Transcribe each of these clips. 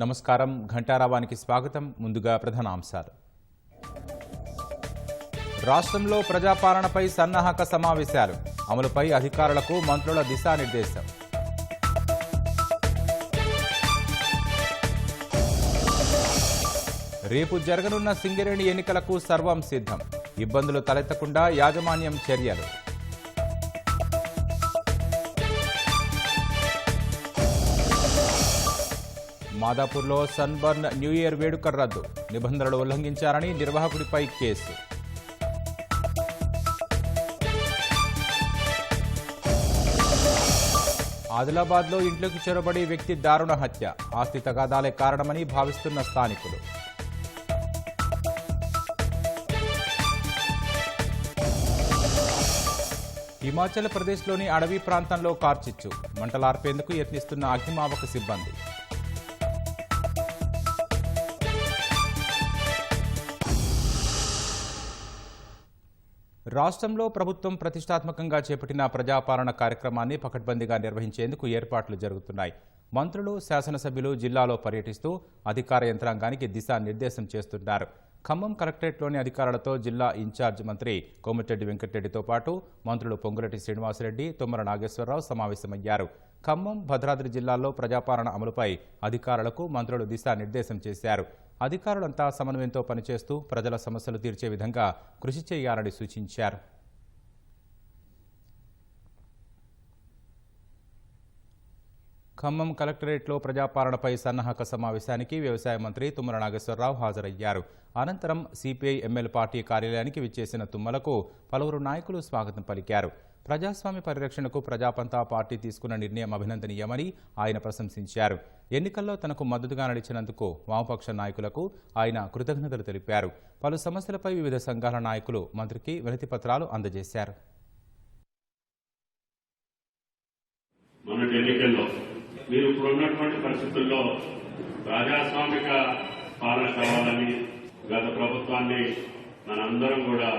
నమస్కారం ఘంటారావానికి స్వాగతం. ముందుగా ప్రధానాంశాలు. రాష్ట్రంలో ప్రజాపాలనపై సన్నాహక సమావేశాలు, అమలుపై అధికారులకు మంత్రుల దిశానిర్దేశం. రేపు జరగనున్న సింగరేణి ఎన్నికలకు సర్వం సిద్ధం, ఇబ్బందులు తలెత్తకుండా యాజమాన్యం చర్యలు. మాదాపూర్లో సన్బర్న్ న్యూ ఇయర్ వేడుక రద్దు, నిబంధనలు ఉల్లంఘించారని నిర్వాహకుడిపై కేసు. ఆదిలాబాద్లో ఇంట్లోకి చొరబడి వ్యక్తి దారుణ హత్య, ఆస్తి తగాదాలే కారణమని భావిస్తున్న స్థానికులు. హిమాచల్ ప్రదేశ్లోని అడవి ప్రాంతంలో కార్చిచ్చు, మంటలార్పేందుకు యత్నిస్తున్న అగ్నిమాపక సిబ్బంది. రాష్ట్రంలో ప్రభుత్వం ప్రతిష్టాత్మకంగా చేపట్టిన ప్రజాపాలన కార్యక్రమాన్ని పకడ్బందీగా నిర్వహించేందుకు ఏర్పాట్లు జరుగుతున్నాయి. మంత్రులు, శాసనసభ్యులు జిల్లాలో పర్యటిస్తూ అధికార యంత్రాంగానికి దిశానిర్దేశం చేస్తున్నారు. ఖమ్మం కలెక్టరేట్లోని అధికారులతో జిల్లా ఇన్ఛార్జ్ మంత్రి కోమటిరెడ్డి వెంకటరెడ్డితో పాటు మంత్రులు పొంగులేటి శ్రీనివాసరెడ్డి, తుమ్మల నాగేశ్వరరావు సమావేశమయ్యారు. ఖమ్మం, భద్రాద్రి జిల్లాల్లో ప్రజాపాలన అమలుపై అధికారులకు మంత్రులు దిశానిర్దేశం చేశారు. అధికారులంతా సమన్వయంతో పనిచేస్తూ ప్రజల సమస్యలు తీర్చే విధంగా కృషి చేయాలని సూచించారు. ఖమ్మం కలెక్టరేట్లో ప్రజాపాలనపై సన్నాహక సమావేశానికి వ్యవసాయ మంత్రి తుమ్మల నాగేశ్వరరావు హాజరయ్యారు. అనంతరం సిపిఐ ఎమ్మెల్యే పార్టీ కార్యాలయానికి విచ్చేసిన తుమ్మలకు పలువురు నాయకులు స్వాగతం పలికారు. ప్రజాస్వామ్య పరిరక్షణకు ప్రజాపంతా పార్టీ తీసుకున్న నిర్ణయం అభినందనీయమని ఆయన ప్రశంసించారు. ఎన్నికల్లో తనకు మద్దతుగా నడిచినందుకు వామపక్ష నాయకులకు ఆయన కృతజ్ఞతలు తెలిపారు. పలు సమస్యలపై వివిధ సంఘాల నాయకులు మంత్రికి వినతి పత్రాలు అందజేశారు. మీరు ఇప్పుడున్నటువంటి పరిస్థితుల్లో ప్రజాస్వామిక పాలన కావాలని గత ప్రభుత్వాన్ని మనందరం కూడా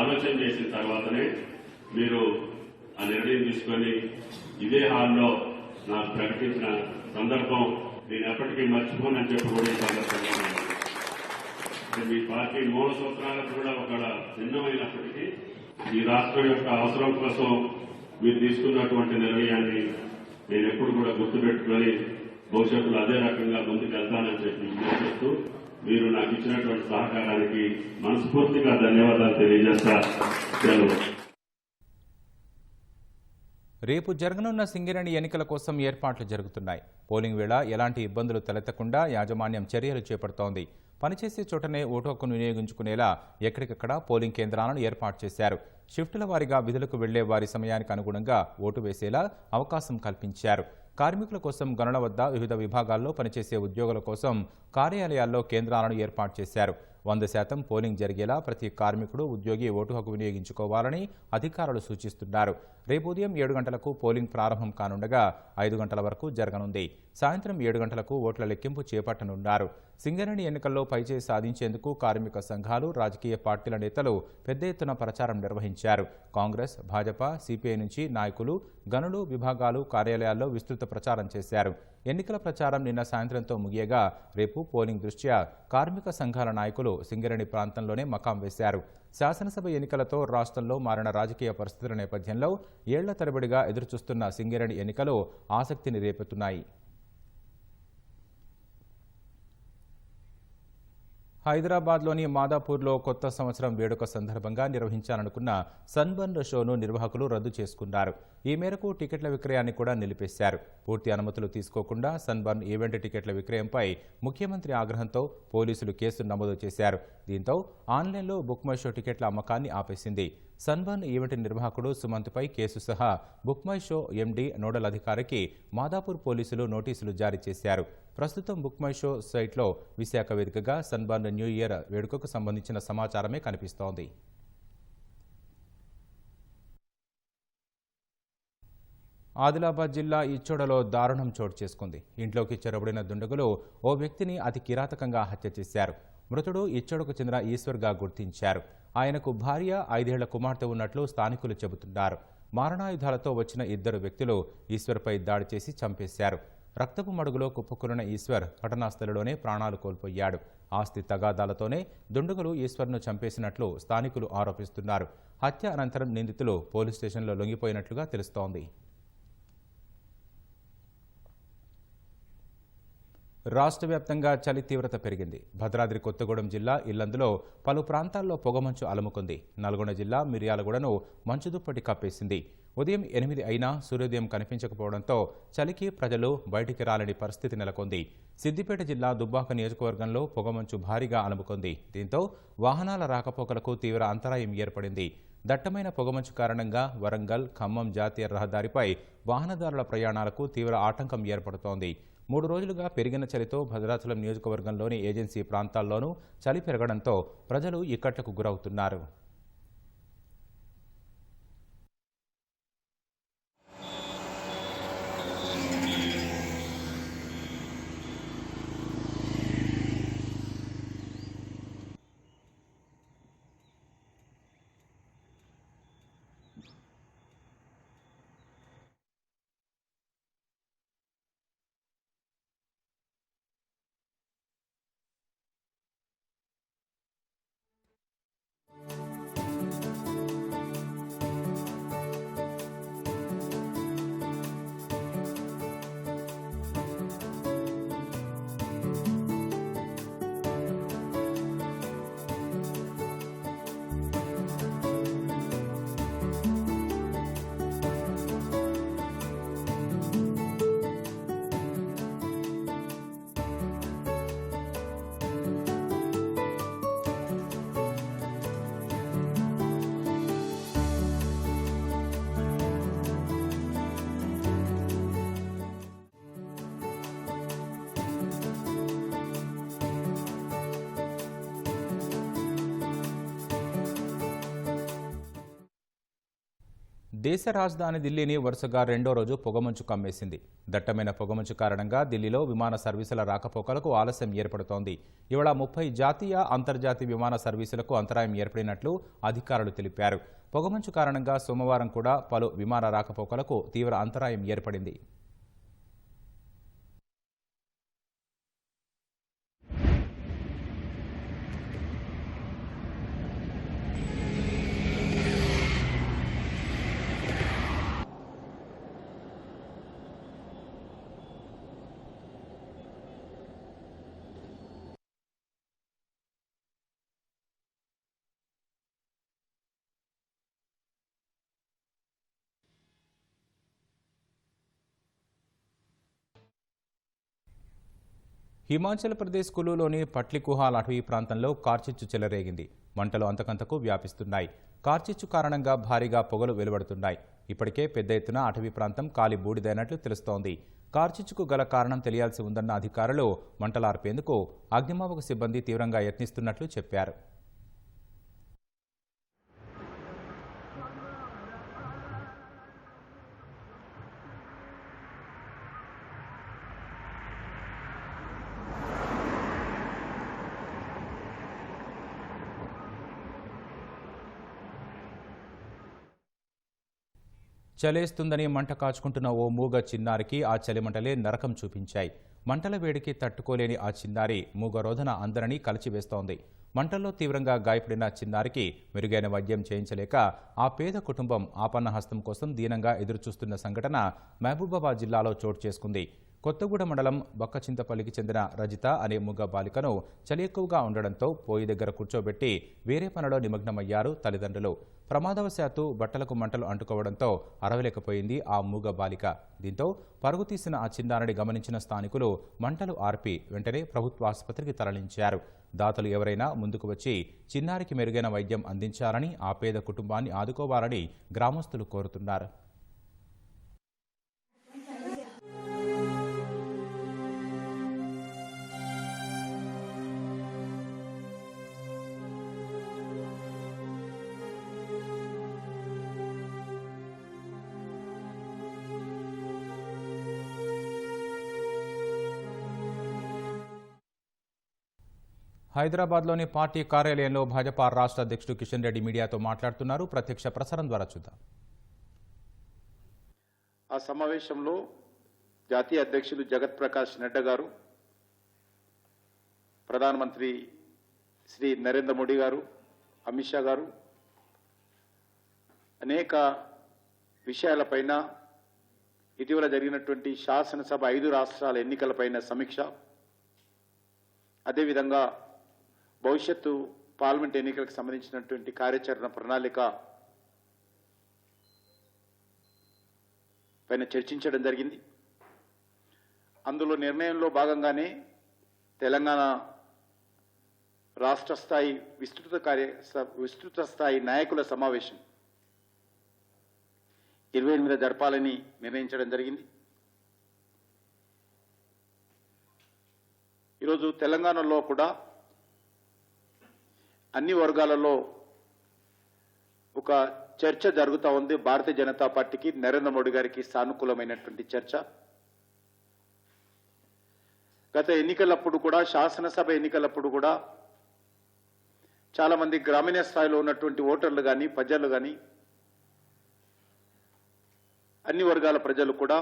ఆలోచన చేసిన తర్వాతనే మీరు ఆ నిర్ణయం తీసుకొని ఇదే హాల్లో నాకు ప్రకటించిన సందర్భం నేను ఎప్పటికీ మర్చిపోనని చెప్పి కూడా ఈ సందర్భంగా మీ పార్టీ మూల సూత్రాలకు కూడా ఒక భిన్నమైనప్పటికీ ఈ రాష్ట్రం యొక్క అవసరం కోసం మీరు తీసుకున్నటువంటి నిర్ణయాన్ని నేను ఎప్పుడు కూడా గుర్తుపెట్టుకొని భవిష్యత్తులో అదే రకంగా ముందుకు వెళ్తానని చెప్పి విజ్ఞప్తిస్తూ మీరు నాకు ఇచ్చినటువంటి సహకారానికి మనస్ఫూర్తిగా ధన్యవాదాలు తెలియజేస్తా. రేపు జరగనున్న సింగరేణి ఎన్నికల కోసం ఏర్పాట్లు జరుగుతున్నాయి. పోలింగ్ వేళ ఎలాంటి ఇబ్బందులు తలెత్తకుండా యాజమాన్యం చర్యలు చేపడుతోంది. పనిచేసే చోటనే ఓటు హక్కును వినియోగించుకునేలా ఎక్కడికక్కడ పోలింగ్ కేంద్రాలను ఏర్పాటు చేశారు. షిఫ్టుల వారీగా విధులకు వెళ్లే వారి సమయానికి అనుగుణంగా ఓటు వేసేలా అవకాశం కల్పించారు. కార్మికుల కోసం గనుల వద్ద వివిధ విభాగాల్లో పనిచేసే ఉద్యోగుల కోసం కార్యాలయాల్లో కేంద్రాలను ఏర్పాటు చేశారు. 100% పోలింగ్ జరిగేలా ప్రతి కార్మికుడు, ఉద్యోగి ఓటు హక్కు వినియోగించుకోవాలని అధికారులు సూచిస్తున్నారు. రేపు ఉదయం 7 గంటలకు పోలింగ్ ప్రారంభం కానుండగా 5 గంటల వరకు జరగనుంది. సాయంత్రం 7 గంటలకు ఓట్ల లెక్కింపు చేపట్టనున్నారు. సింగరేణి ఎన్నికల్లో పైచేయి సాధించేందుకు కార్మిక సంఘాలు, రాజకీయ పార్టీల నేతలు పెద్ద ఎత్తున ప్రచారం నిర్వహించారు. కాంగ్రెస్, భాజపా, సిపిఐ నుంచి నాయకులు గనులు, విభాగాలు, కార్యాలయాల్లో విస్తృత ప్రచారం చేశారు. ఎన్నికల ప్రచారం నిన్న సాయంత్రంతో ముగియగా రేపు పోలింగ్ దృష్ట్యా కార్మిక సంఘాల నాయకులు సింగరేణి ప్రాంతంలోనే మకాం వేశారు. శాసనసభ ఎన్నికలతో రాష్ట్రంలో మారిన రాజకీయ పరిస్థితుల నేపథ్యంలో ఏళ్ల తరబడిగా ఎదురుచూస్తున్న సింగరేణి ఎన్నికలు ఆసక్తిని రేపుతున్నాయి. హైదరాబాద్లోని మాదాపూర్లో కొత్త సంవత్సరం వేడుక సందర్భంగా నిర్వహించాలనుకున్న సన్బర్న్ షోను నిర్వాహకులు రద్దు చేసుకున్నారు. ఈ మేరకు టికెట్ల విక్రయాన్ని కూడా నిలిపేశారు. పూర్తి అనుమతులు తీసుకోకుండా సన్బర్న్ ఈవెంట్ టికెట్ల విక్రయంపై ముఖ్యమంత్రి ఆగ్రహంతో పోలీసులు కేసు నమోదు చేశారు. దీంతో ఆన్లైన్లో బుక్ మై షో టికెట్ల అమ్మకాన్ని ఆపేసింది. సన్బర్న్ ఈవెంట్ నిర్వాహకుడు సుమంత్పై కేసు సహా book my show MD nodal అధికారికి మాదాపూర్ పోలీసులు నోటీసులు జారీ చేశారు. ప్రస్తుతం బుక్ మై షో సైట్లో విశాఖ వేదికగా సన్బర్న్ న్యూ ఇయర్ వేడుకకు సంబంధించిన సమాచారమే కనిపిస్తోంది. ఆదిలాబాద్ జిల్లా ఇచ్చోడలో దారుణం చోటు చేసుకుంది. ఇంట్లోకి చొరబడిన దుండగులు ఓ వ్యక్తిని అతి కిరాతకంగా హత్య చేశారు. మృతుడు ఇచ్చోడకు చెందిన ఈశ్వర్గా గుర్తించారు. ఆయనకు భార్య, 5 ఏళ్ల కుమార్తె ఉన్నట్లు స్థానికులు చెబుతున్నారు. మారణాయుధాలతో వచ్చిన 2 వ్యక్తులు ఈశ్వర్పై దాడి చేసి చంపేశారు. రక్తపు మడుగులో కుప్పకూలిన ఈశ్వర్ ఘటనా స్థలిలోనే ప్రాణాలు కోల్పోయాడు. ఆస్తి తగాదాలతోనే దుండగులు ఈశ్వర్ను చంపేసినట్లు స్థానికులు ఆరోపిస్తున్నారు. హత్య అనంతరం నిందితులు పోలీస్ స్టేషన్లో లొంగిపోయినట్లుగా తెలుస్తోంది. రాష్ట్ర వ్యాప్తంగా చలి తీవ్రత పెరిగింది. భద్రాద్రి కొత్తగూడెం జిల్లా ఇల్లందులో పలు ప్రాంతాల్లో పొగమంచు అలుముకుంది. నల్గొండ జిల్లా మిర్యాలగూడను మంచు దుప్పటి కప్పేసింది. ఉదయం 8 అయినా సూర్యోదయం కనిపించకపోవడంతో చలికి ప్రజలు బయటికి రాలేని పరిస్థితి నెలకొంది. సిద్దిపేట జిల్లా దుబ్బాక నియోజకవర్గంలో పొగమంచు భారీగా అలుముకుంది. దీంతో వాహనాల రాకపోకలకు తీవ్ర అంతరాయం ఏర్పడింది. దట్టమైన పొగమంచు కారణంగా వరంగల్, ఖమ్మం జాతీయ రహదారిపై వాహనదారుల ప్రయాణాలకు తీవ్ర ఆటంకం ఏర్పడుతోంది. 3 రోజులుగా పెరిగిన చలితో భద్రాచలం నియోజకవర్గంలోని ఏజెన్సీ ప్రాంతాల్లోనూ చలి పెరగడంతో ప్రజలు ఇక్కట్లకు గురవుతున్నారు. దేశ రాజధాని ఢిల్లీని వరుసగా రెండో రోజు పొగమంచు కమ్మేసింది. దట్టమైన పొగమంచు కారణంగా ఢిల్లీలో విమాన సర్వీసుల రాకపోకలకు ఆలస్యం ఏర్పడుతోంది. ఇవాళ 30 జాతీయ, అంతర్జాతీయ విమాన సర్వీసులకు అంతరాయం ఏర్పడినట్లు అధికారులు తెలిపారు. పొగమంచు కారణంగా సోమవారం కూడా పలు విమాన రాకపోకలకు తీవ్ర అంతరాయం ఏర్పడింది. హిమాచల్ ప్రదేశ్ కులులోని పట్లికుహాల్ అటవీ ప్రాంతంలో కార్చిచ్చు చెలరేగింది. మంటలు అంతకంతకు వ్యాపిస్తున్నాయి. కార్చిచ్చు కారణంగా భారీగా పొగలు వెలువడుతున్నాయి. ఇప్పటికే పెద్ద ఎత్తున అటవీ ప్రాంతం కాలి బూడిదైనట్లు తెలుస్తోంది. కార్చిచ్చుకు గల కారణం తెలియాల్సి ఉందన్న అధికారులు మంటలార్పేందుకు అగ్నిమాపక సిబ్బంది తీవ్రంగా యత్నిస్తున్నట్లు చెప్పారు. చలేస్తుందని మంట కాచుకుంటున్న ఓ మూగ చిన్నారికి ఆ చలిమంటలే నరకం చూపించాయి. మంటల వేడికి తట్టుకోలేని ఆ చిన్నారి మూగ రోదన అందరినీ కలిచివేస్తోంది. మంటల్లో తీవ్రంగా గాయపడిన చిన్నారికి మెరుగైన వైద్యం చేయించలేక ఆ పేద కుటుంబం ఆపన్న హస్తం కోసం దీనంగా ఎదురుచూస్తున్న సంఘటన మహబూబాబాద్ జిల్లాలో చోటు చేసుకుంది. కొత్తగూడ మండలం బక్కచింతపల్లికి చెందిన రజిత అనే మూగ బాలికను చలి ఎక్కువగా ఉండడంతో పోయి దగ్గర కూర్చోబెట్టి వేరే పనిలో నిమగ్నమయ్యారు తల్లిదండ్రులు. ప్రమాదవశాత్తు బట్టలకు మంటలు అంటుకోవడంతో అరవలేకపోయింది ఆ మూగ బాలిక. దీంతో పరుగు తీసిన ఆ చిన్నారిని గమనించిన స్థానికులు మంటలు ఆర్పి వెంటనే ప్రభుత్వ ఆసుపత్రికి తరలించారు. దాతలు ఎవరైనా ముందుకు వచ్చి చిన్నారికి మెరుగైన వైద్యం అందించాలని, ఆ పేద కుటుంబాన్ని ఆదుకోవాలని గ్రామస్తులు కోరుతున్నారు. హైదరాబాద్లోని పార్టీ కార్యాలయంలో భాజపా రాష్ట్ర అధ్యక్షుడు కిషన్ రెడ్డి మీడియాతో మాట్లాడుతున్నారు. ప్రత్యక్ష ప్రసారం ద్వారా చూద్దాం. ఆ సమావేశంలో జాతీయ అధ్యక్షులు జగత్ ప్రకాష్ నడ్డా గారు, ప్రధానమంత్రి శ్రీ నరేంద్ర మోడీ గారు, అమిత్ షా గారు అనేక విషయాలపైన ఇటీవల జరిగినటువంటి శాసనసభ 5 రాష్ట్రాల ఎన్నికలపైన సమీక్ష, అదేవిధంగా భవిష్యత్తు పార్లమెంట్ ఎన్నికలకు సంబంధించినటువంటి కార్యాచరణ ప్రణాళిక పైన చర్చించడం జరిగింది. అందులో నిర్ణయంలో భాగంగానే తెలంగాణ రాష్ట్ర స్థాయి విస్తృత స్థాయి నాయకుల సమావేశం 28 జరపాలని నిర్ణయించడం జరిగింది. ఈరోజు తెలంగాణలో కూడా అన్ని వర్గాలలో ఒక చర్చ జరుగుతూ ఉంది. భారతీయ జనతా పార్టీకి, నరేంద్ర మోడీ గారికి సానుకూలమైనటువంటి చర్చ. గత ఎన్నికలప్పుడు కూడా, శాసనసభ ఎన్నికలప్పుడు కూడా చాలా మంది గ్రామీణ స్థాయిలో ఉన్నటువంటి ఓటర్లు కానీ, ప్రజలు కానీ, అన్ని వర్గాల ప్రజలు కూడా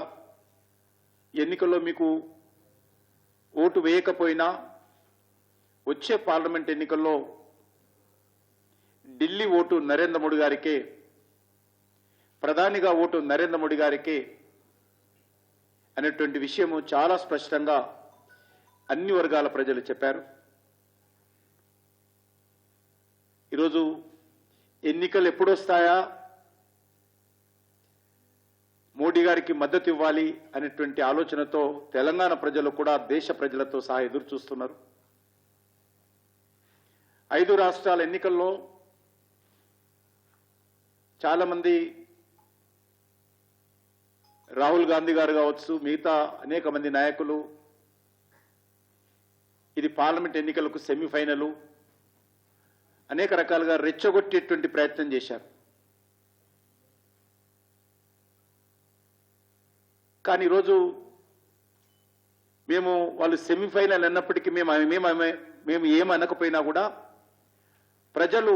ఎన్నికల్లో మీకు ఓటు వేయకపోయినా వచ్చే పార్లమెంట్ ఎన్నికల్లో ఢిల్లీ ఓటు నరేంద్ర మోడీ గారికే, ప్రధానిగా ఓటు నరేంద్ర మోడీ గారికే అనేటువంటి విషయము చాలా స్పష్టంగా అన్ని వర్గాల ప్రజలు చెప్పారు. ఈరోజు ఎన్నికలు ఎప్పుడు వస్తాయా, మోడీ గారికి మద్దతు ఇవ్వాలి అనేటువంటి ఆలోచనతో తెలంగాణ ప్రజలు కూడా దేశ ప్రజలతో సహా ఎదురు చూస్తున్నారు. 5 రాష్ట్రాల ఎన్నికల్లో చాలా మంది, రాహుల్ గాంధీ గారు కావచ్చు, మిగతా అనేక మంది నాయకులు ఇది పార్లమెంట్ ఎన్నికలకు సెమీఫైనల్ అనేక రకాలుగా రెచ్చగొట్టేటువంటి ప్రయత్నం చేశారు. కానీ ఈరోజు మేము వాళ్ళు సెమీఫైనల్ అన్నప్పటికీ మేము ఏమనకపోయినా కూడా ప్రజలు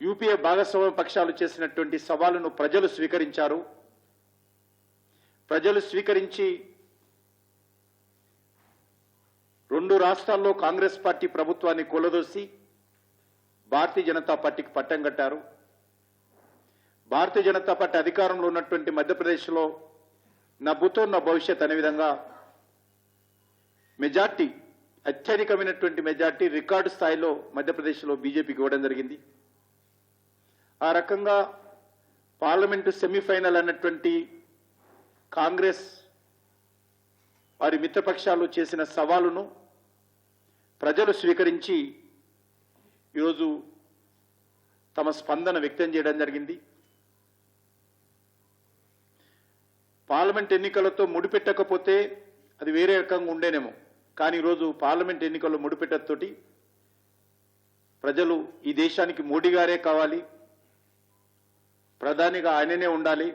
యూపీఏ భాగస్వామ్య పక్షాలు చేసినటువంటి సవాలును ప్రజలు స్వీకరించారు. ప్రజలు స్వీకరించి 2 రాష్ట్రాల్లో కాంగ్రెస్ పార్టీ ప్రభుత్వాన్ని కూలదోసి భారతీయ జనతా పార్టీకి పట్టం కట్టారు. భారతీయ జనతా పార్టీ అధికారంలో ఉన్నటువంటి మధ్యప్రదేశ్లో నభూతో నా భవిష్యత్ అనే విధంగా మెజార్టీ, అత్యధికమైనటువంటి మెజార్టీ రికార్డు స్థాయిలో మధ్యప్రదేశ్లో బీజేపీకి ఇవ్వడం జరిగింది. ఆ రకంగా పార్లమెంటు సెమీఫైనల్ అన్నటువంటి కాంగ్రెస్ వారి మిత్రపక్షాలు చేసిన సవాలును ప్రజలు స్వీకరించి ఈరోజు తమ స్పందన వ్యక్తం చేయడం జరిగింది. పార్లమెంట్ ఎన్నికలతో ముడిపెట్టకపోతే అది వేరే రకంగా ఉండేనేమో, కానీ ఈరోజు పార్లమెంట్ ఎన్నికల్లో ముడిపెట్టతోటి ప్రజలు ఈ దేశానికి మోడీ గారే కావాలి, ప్రధానిగా ఆయననే ఉండాలి,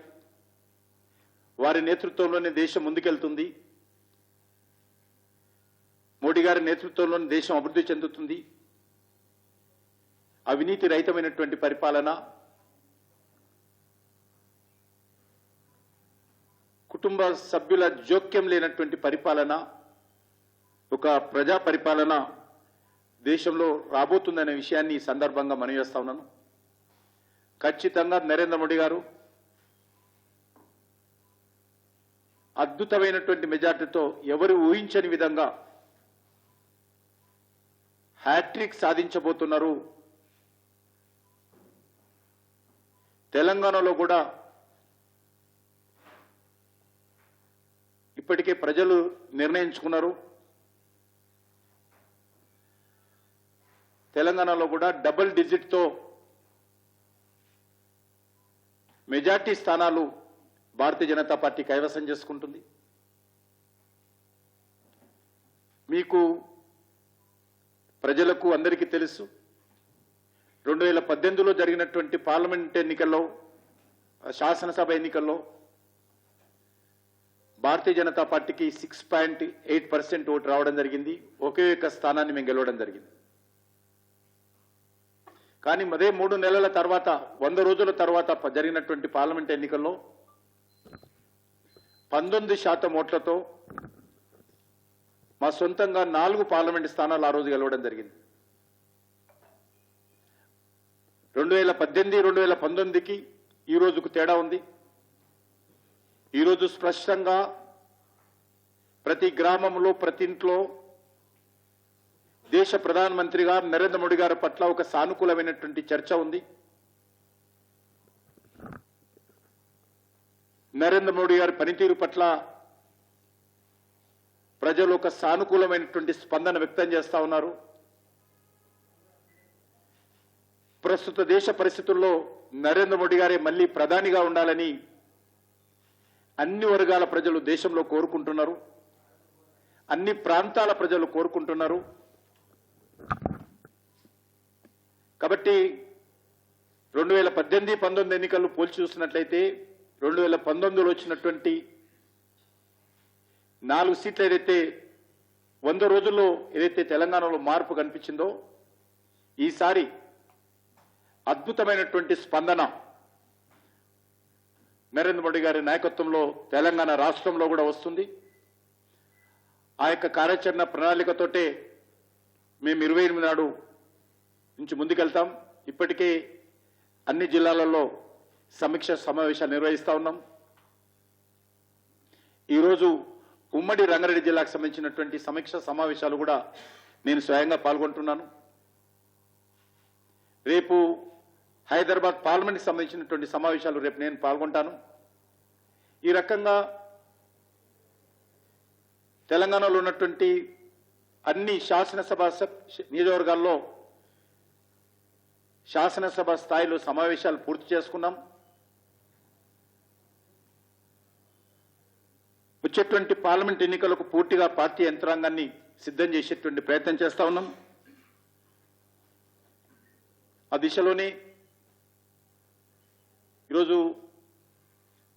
వారి నేతృత్వంలోనే దేశం ముందుకెళ్తుంది, మోడీ గారి నేతృత్వంలోనే దేశం అభివృద్ధి చెందుతుంది, అవినీతి రహితమైనటువంటి పరిపాలన, కుటుంబ సభ్యుల జోక్యం లేనటువంటి పరిపాలన, ఒక ప్రజా పరిపాలన దేశంలో రాబోతుందనే విషయాన్ని ఈ సందర్భంగా మనవి చేస్తా ఉన్నాను. ఖచ్చితంగా నరేంద్ర మోడీ గారు అద్భుతమైనటువంటి మెజార్టీతో ఎవరు ఊహించని విధంగా హ్యాట్రిక్ సాధించబోతున్నారు. తెలంగాణలో కూడా ఇప్పటికే ప్రజలు నిర్ణయించుకున్నారు. తెలంగాణలో కూడా డబుల్ డిజిట్తో మెజార్టీ స్థానాలు భారతీయ జనతా పార్టీ కైవసం చేసుకుంటుంది. మీకు ప్రజలకు అందరికీ తెలుసు, 2018లో జరిగినటువంటి పార్లమెంట్ ఎన్నికల్లో, శాసనసభ ఎన్నికల్లో భారతీయ జనతా పార్టీకి 6.8% ఓటు రావడం జరిగింది. ఒకే ఒక్క స్థానాన్ని మేము గెలవడం జరిగింది. కానీ అదే 3 నెలల తర్వాత, 100 రోజుల తర్వాత జరిగినటువంటి పార్లమెంట్ ఎన్నికల్లో 19% ఓట్లతో మా సొంతంగా 4 పార్లమెంటు స్థానాలు ఆ రోజు గెలవడం జరిగింది. 2018, 2019కి ఈ రోజుకు తేడా ఉంది. ఈరోజు స్పష్టంగా ప్రతి గ్రామంలో, ప్రతి ఇంట్లో దేశ ప్రధానమంత్రి గారు నరేంద్ర మోడీ గారి పట్ల ఒక సానుకూలమైనటువంటి చర్చ ఉంది. నరేంద్ర మోడీ గారి పనితీరు పట్ల ప్రజలు ఒక సానుకూలమైనటువంటి స్పందన వ్యక్తం చేస్తా ఉన్నారు. ప్రస్తుత దేశ పరిస్థితుల్లో నరేంద్ర మోడీ గారే మళ్ళీ ప్రధానిగా ఉండాలని అన్ని వర్గాల ప్రజలు దేశంలో కోరుకుంటున్నారు. అన్ని ప్రాంతాల ప్రజలు కోరుకుంటున్నారు. కాబట్టి 2018-19 ఎన్నికలు పోల్చి చూసినట్లయితే 2019లో వచ్చినటువంటి 4 సీట్లు ఏదైతే 100 రోజుల్లో ఏదైతే తెలంగాణలో మార్పు కనిపించిందో, ఈసారి అద్భుతమైనటువంటి స్పందన నరేంద్ర మోడీ గారి నాయకత్వంలో తెలంగాణ రాష్ట్రంలో కూడా వస్తుంది. ఆ యొక్క కార్యాచరణ ప్రణాళికతోటే మేము 28 నాడు నుంచి ముందుకెళ్తాం. ఇప్పటికే అన్ని జిల్లాలలో సమీక్ష సమావేశాలు నిర్వహిస్తా ఉన్నాం. ఈరోజు ఉమ్మడి రంగారెడ్డి జిల్లాకు సంబంధించినటువంటి సమీక్ష సమావేశాలు కూడా నేను స్వయంగా పాల్గొంటున్నాను. రేపు హైదరాబాద్ పార్లమెంట్కి సంబంధించినటువంటి సమావేశాలు రేపు నేను పాల్గొంటాను. ఈ రకంగా తెలంగాణలో ఉన్నటువంటి అన్ని శాసనసభ నియోజకవర్గాల్లో శాసనసభ స్థాయిలో సమావేశాలు పూర్తి చేసుకున్నాం. వచ్చేటువంటి పార్లమెంట్ ఎన్నికలకు పూర్తిగా పార్టీ యంత్రాంగాన్ని సిద్ధం చేసేటువంటి ప్రయత్నం చేస్తా ఉన్నాం. ఆ దిశలోనే ఈరోజు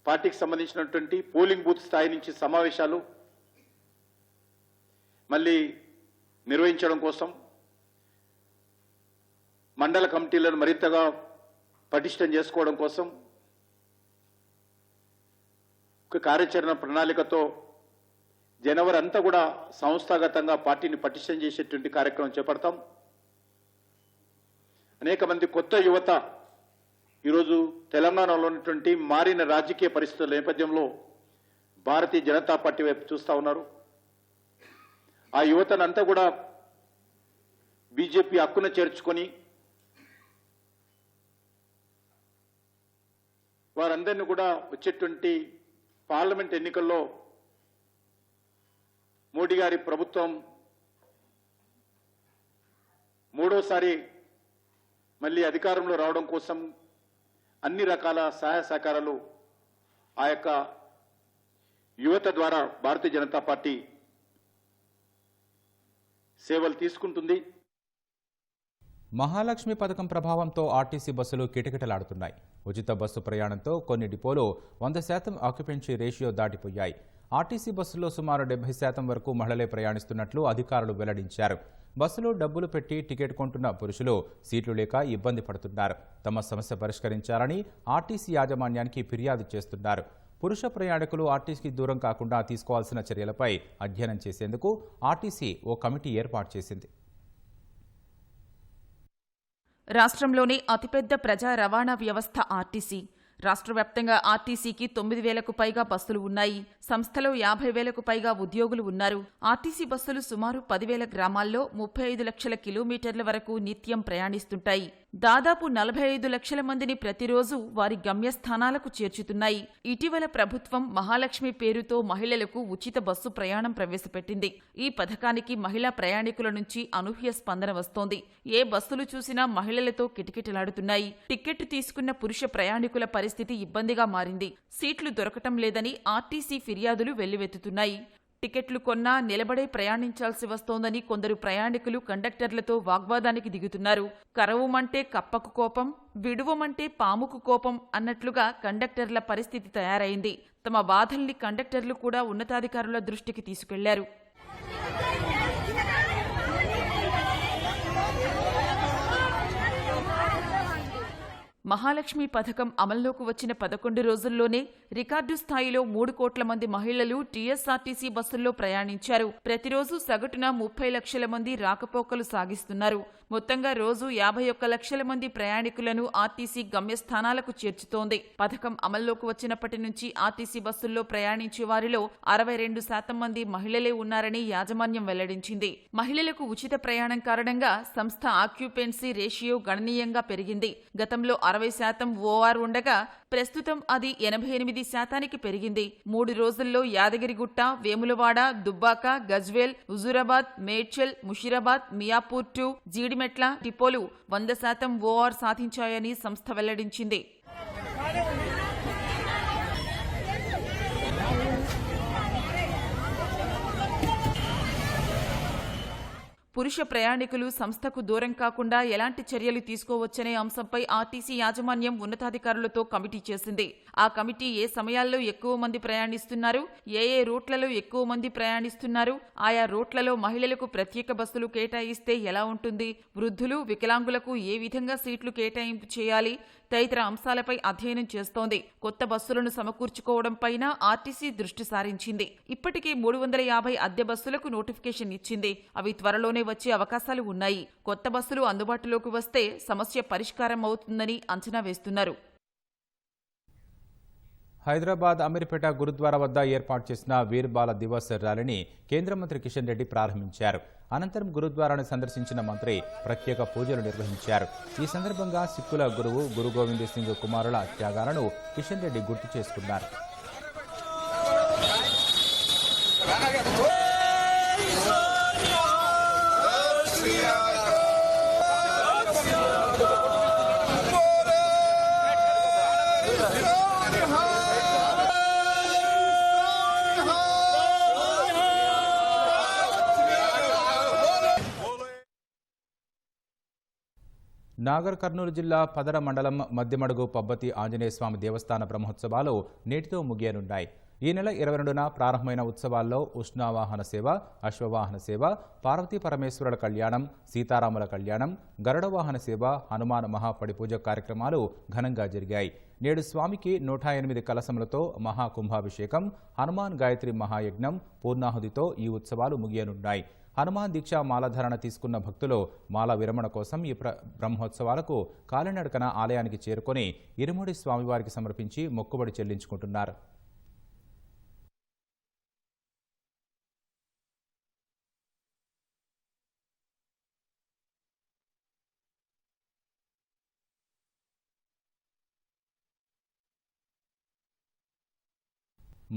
పార్టీకి సంబంధించినటువంటి పోలింగ్ బూత్ స్థాయి నుంచి సమావేశాలు మళ్ళీ నిర్వహించడం కోసం మండల కమిటీలను మరింతగా పటిష్టం చేసుకోవడం కోసం ఒక కార్యాచరణ ప్రణాళికతో జనవరి అంతా కూడా సంస్థాగతంగా పార్టీని పటిష్టం చేసేటువంటి కార్యక్రమం చేపడతాం. అనేక మంది కొత్త యువత ఈరోజు తెలంగాణలో ఉన్నటువంటి మారిన రాజకీయ పరిస్థితుల నేపథ్యంలో భారతీయ జనతా పార్టీ వైపు చూస్తూ ఉన్నారు. ఆ యువతనంతా కూడా బీజేపీ హక్కున చేర్చుకొని వారందరినీ కూడా వచ్చేటువంటి పార్లమెంట్ ఎన్నికల్లో మోడీ గారి ప్రభుత్వం మూడోసారి మళ్ళీ అధికారంలో రావడం కోసం అన్ని రకాల సహాయ సహకారాలు ఆ యొక్క యువత ద్వారా భారతీయ జనతా పార్టీ సేవలు తీసుకుంటుంది. మహాలక్ష్మి పథకం ప్రభావంతో ఆర్టీసీ బస్సులు కిటకిటలాడుతున్నాయి. ఉచిత బస్సు ప్రయాణంతో కొన్ని డిపోలు 100% ఆక్యుపెన్సీ రేషియో దాటిపోయాయి. ఆర్టీసీ బస్సుల్లో సుమారు 70% వరకు మహిళలే ప్రయాణిస్తున్నట్లు అధికారులు వెల్లడించారు. బస్సులో డబ్బులు పెట్టి టికెట్ కొంటున్న పురుషులు సీట్లు లేక ఇబ్బంది పడుతున్నారు. తమ సమస్య పరిష్కరించాలని ఆర్టీసీ యాజమాన్యానికి ఫిర్యాదు చేస్తున్నారు. పురుష ప్రయాణికులు ఆర్టీసీకి దూరం కాకుండా తీసుకోవాల్సిన చర్యలపై అధ్యయనం చేసేందుకు ఆర్టీసీ ఓ కమిటీ ఏర్పాటు చేసింది. రాష్ట్రంలోనే అతిపెద్ద ప్రజా రవాణా వ్యవస్థ ఆర్టీసీ. రాష్ట్ర వ్యాప్తంగా ఆర్టీసీకి 9,000కు పైగా బస్సులు ఉన్నాయి. సంస్థలో 50,000కు పైగా ఉద్యోగులు ఉన్నారు. ఆర్టీసీ బస్సులు సుమారు 10,000 గ్రామాల్లో 35 లక్షల కిలోమీటర్ల వరకు నిత్యం ప్రయాణిస్తుంటాయి. దాదాపు 45 లక్షల మందిని ప్రతిరోజు వారి గమ్యస్థానాలకు చేర్చుతున్నాయి. ఇటీవల ప్రభుత్వం మహాలక్ష్మి పేరుతో మహిళలకు ఉచిత బస్సు ప్రయాణం ప్రవేశపెట్టింది. ఈ పథకానికి మహిళా ప్రయాణికుల నుంచి అనూహ్య స్పందన వస్తోంది. ఏ బస్సులు చూసినా మహిళలతో కిటకిటలాడుతున్నాయి. టిక్కెట్ తీసుకున్న పురుష ప్రయాణికుల పరిస్థితి ఇబ్బందిగా మారింది. సీట్లు దొరకటం లేదని ఆర్టీసీ ఫిర్యాదులు వెల్లువెత్తుతున్నాయి. టికెట్లు కొన్నా నిలబడే ప్రయాణించాల్సి వస్తోందని కొందరు ప్రయాణికులు కండక్టర్లతో వాగ్వాదానికి దిగుతున్నారు. కరవుమంటే కప్పకు కోపం, విడువమంటే పాముకు కోపం అన్నట్లుగా కండక్టర్ల పరిస్థితి తయారైంది. తమ బాధల్ని కండక్టర్లు కూడా ఉన్నతాధికారుల దృష్టికి తీసుకెళ్లారు. మహాలక్ష్మి పథకం అమల్లోకి వచ్చిన 11 రోజుల్లోనే రికార్డు స్థాయిలో 3 కోట్ల మంది మహిళలు టీఎస్ఆర్టీసీ బస్సుల్లో ప్రయాణించారు. ప్రతిరోజు సగటున 30 లక్షల మంది రాకపోకలు సాగిస్తున్నారు. మొత్తంగా రోజు 51 లక్షల మంది ప్రయాణికులను ఆర్టీసీ గమ్యస్థానాలకు చేర్చుతోంది. పథకం అమల్లోకి వచ్చినప్పటి నుంచి ఆర్టీసీ బస్సుల్లో ప్రయాణించే వారిలో 62% మంది మహిళలే ఉన్నారని యాజమాన్యం వెల్లడించింది. మహిళలకు ఉచిత ప్రయాణం కారణంగా సంస్థ ఆక్యుపెన్సీ రేషియో గణనీయంగా పెరిగింది. గతంలో 60% ఓఆర్ ఉండగా ప్రస్తుతం అది 88% పెరిగింది. 3 రోజుల్లో యాదగిరిగుట్ట, వేములవాడ, దుబ్బాక, గజ్వేల్, హుజూరాబాద్, మేడ్చల్, ముషీరాబాద్, మియాపూర్ 2, జీడిమెట్ల డిపోలు 100% ఓఆర్ సాధించాయని సంస్థ వెల్లడించింది. పురుష ప్రయాణికులు సంస్థకు దూరం కాకుండా ఎలాంటి చర్యలు తీసుకోవచ్చనే అంశంపై ఆర్టీసీ యాజమాన్యం ఉన్నతాధికారులతో కమిటీ చేసింది. ఆ కమిటీ ఏ సమయాల్లో ఎక్కువ మంది ప్రయాణిస్తున్నారు, ఏ రూట్లలో ఎక్కువ మంది ప్రయాణిస్తున్నారు, ఆయా రూట్లలో మహిళలకు ప్రత్యేక బస్సులు కేటాయిస్తే ఎలా ఉంటుంది, వృద్ధులు, వికలాంగులకు ఏ విధంగా సీట్లు కేటాయింపు చేయాలి తదితర అంశాలపై అధ్యయనం చేస్తోంది. కొత్త బస్సులను సమకూర్చుకోవడంపైన ఆర్టీసీ దృష్టి సారించింది. ఇప్పటికే 350 అద్దె బస్సులకు నోటిఫికేషన్ ఇచ్చింది. అవి త్వరలోనే వచ్చే అవకాశాలు ఉన్నాయి. కొత్త బస్సులు అందుబాటులోకి వస్తే సమస్య పరిష్కారం అవుతుందని అంచనా వేస్తున్నారు. హైదరాబాద్ అమీర్పేట గురుద్వారా వద్ద ఏర్పాటు చేసిన వీర్ బాల దివస్ ర్యాలీని కేంద్ర మంత్రి కిషన్ రెడ్డి ప్రారంభించారు. అనంతరం గురుద్వారాను సందర్శించిన మంత్రి ప్రత్యేక పూజలు నిర్వహించారు. ఈ సందర్భంగా సిక్కుల గురువు గురు గోవింద్ సింగ్ కుమారుల త్యాగాలను కిషన్ రెడ్డి గుర్తు చేసుకున్నారు. నాగర్ కర్నూలు జిల్లా పదర మండలం మధ్యమడుగు పబ్బతి ఆంజనేయస్వామి దేవస్థాన బ్రహ్మోత్సవాలు నేటితో ముగియనున్నాయి. ఈ నెల 22న ప్రారంభమైన ఉత్సవాల్లో ఉష్ణావాహన సేవ, అశ్వవాహన సేవ, పార్వతీ పరమేశ్వరుల కళ్యాణం, సీతారాముల కళ్యాణం, గరుడ వాహన సేవ, హనుమాన్ మహాపడిపూజ కార్యక్రమాలు ఘనంగా జరిగాయి. నేడు స్వామికి 108 కలశములతో మహాకుంభాభిషేకం, హనుమాన్ గాయత్రి మహాయజ్ఞం, పూర్ణాహుతితో ఈ ఉత్సవాలు ముగియనున్నాయి. హనుమాన్ దీక్ష మాలధారణ తీసుకున్న భక్తులు మాల విరమణ కోసం ఈ బ్రహ్మోత్సవాలకు కాలినడకన ఆలయానికి చేరుకొని ఇరుముడి స్వామివారికి సమర్పించి మొక్కుబడి చెల్లించుకుంటున్నారు.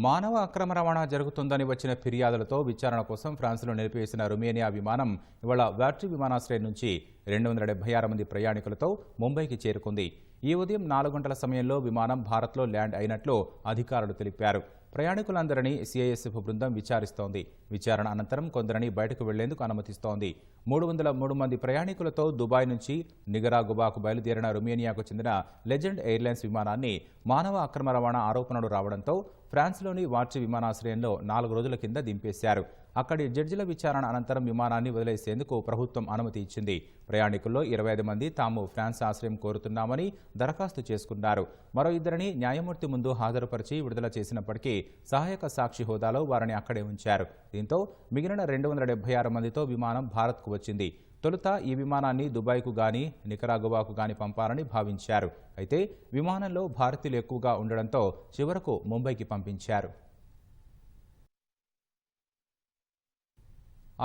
మానవ అక్రమ రవాణా జరుగుతుందని వచ్చిన ఫిర్యాదులతో విచారణ కోసం ఫ్రాన్స్లో నిలిపివేసిన రొమేనియా విమానం ఇవాళ వార్టీ విమానాశ్రయం నుంచి 276 మంది ప్రయాణికులతో ముంబైకి చేరుకుంది. ఈ ఉదయం 4 గంటల సమయంలో విమానం భారత్లో ల్యాండ్ అయినట్లు అధికారులు తెలిపారు. ప్రయాణికులందరినీ సిఐఎస్ఎఫ్ బృందం విచారిస్తోంది. విచారణ అనంతరం కొందరిని బయటకు వెళ్లేందుకు అనుమతిస్తోంది. 303 మంది ప్రయాణికులతో దుబాయ్ నుంచి నిగరాగుబాకు బయలుదేరిన రొమేనియాకు చెందిన లెజెండ్ ఎయిర్లైన్స్ విమానాన్ని మానవ అక్రమ రవాణా ఆరోపణలు రావడంతో ఫ్రాన్స్లోని వార్టీ విమానాశ్రయంలో 4 రోజుల కింద దింపేశారు. అక్కడి జడ్జిల విచారణ అనంతరం విమానాన్ని వదిలేసేందుకు ప్రభుత్వం అనుమతి ఇచ్చింది. ప్రయాణికుల్లో 25 మంది తాము ఫ్రాన్స్ ఆశ్రయం కోరుతున్నామని దరఖాస్తు చేసుకున్నారు. మరో 2 న్యాయమూర్తి ముందు హాజరుపరిచి విడుదల చేసినప్పటికీ సహాయక సాక్షి హోదాలో వారిని అక్కడే ఉంచారు. దీంతో మిగిలిన 276 మందితో విమానం భారత్కు వచ్చింది. తొలుత ఈ విమానాన్ని దుబాయ్కు గాని నికరాగువాకు గాని పంపాలని భావించారు. అయితే విమానంలో భారతీయులు ఎక్కువగా ఉండడంతో చివరకు ముంబైకి పంపించారు.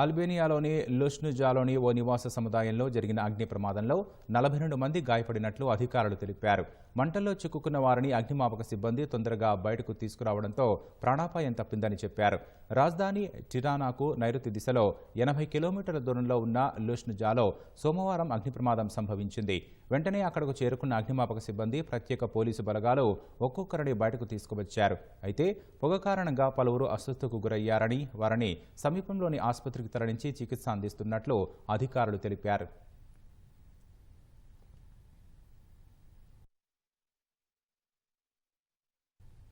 అల్బేనియాలోని లుష్నుజాలోని ఓ నివాస సముదాయంలో జరిగిన అగ్ని ప్రమాదంలో 42 మంది గాయపడినట్లు అధికారులు తెలిపారు. మంటల్లో చిక్కుకున్న వారిని అగ్నిమాపక సిబ్బంది తొందరగా బయటకు తీసుకురావడంతో ప్రాణాపాయం తప్పిందని చెప్పారు. రాజధాని టిరానాకు నైరుతి దిశలో 80 కిలోమీటర్ల దూరంలో ఉన్న లుష్నుజాలో సోమవారం అగ్ని ప్రమాదం సంభవించింది. వెంటనే అక్కడకు చేరుకున్న అగ్నిమాపక సిబ్బంది, ప్రత్యేక పోలీసు బలగాలు ఒక్కొక్కరిని బయటకు తీసుకువచ్చారు. అయితే పొగ కారణంగా పలువురు అస్వస్థకు గురయ్యారని, వారిని సమీపంలోని ఆసుపత్రికి తరలించి చికిత్స అందిస్తున్నట్లు అధికారులు తెలిపారు.